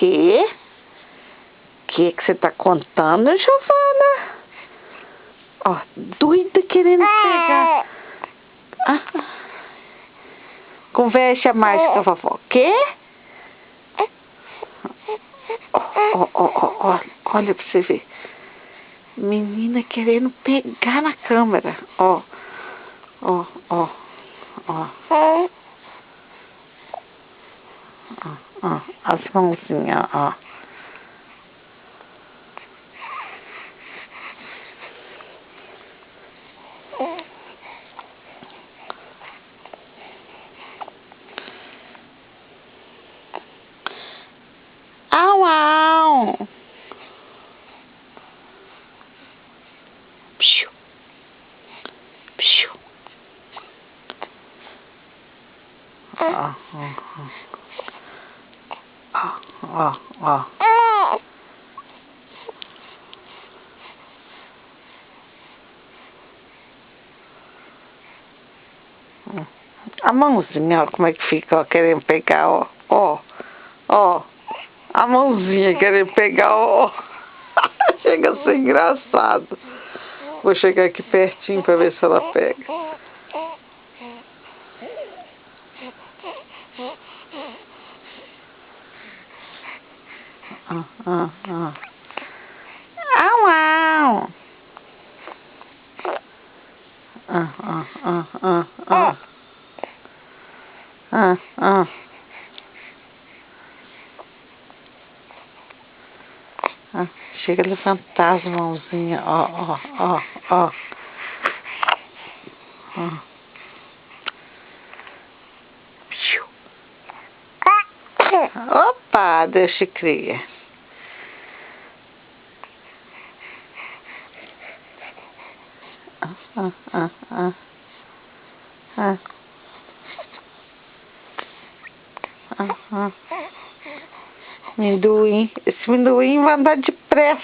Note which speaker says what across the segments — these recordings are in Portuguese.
Speaker 1: quê? Que você tá contando, Giovana? Ó, doida querendo pegar. Ah. Conversa a mágica, vovó. Quê? Ó, olha pra você ver. Menina querendo pegar na câmera. Ó. As mãozinhas, ó. Au, au. Psiu. Psiu. Ó. A mãozinha, ó, como é que fica, ó, querendo pegar, ó. A mãozinha querendo pegar, ó. Chega a ser engraçado. Vou chegar aqui pertinho pra ver se ela pega. Au, au. Chega a levantar as mãozinhas, ó. Opa, deixa cria. Amendoim. Esse amendoim vai andar depressa.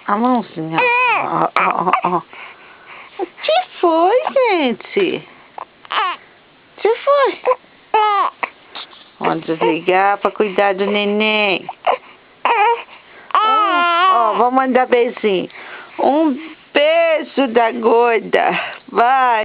Speaker 1: A mãozinha. Ó. Que foi, gente? Que foi? Vamos desligar para cuidar do neném. Vamos mandar beijinho. Um beijo da gorda. Vai.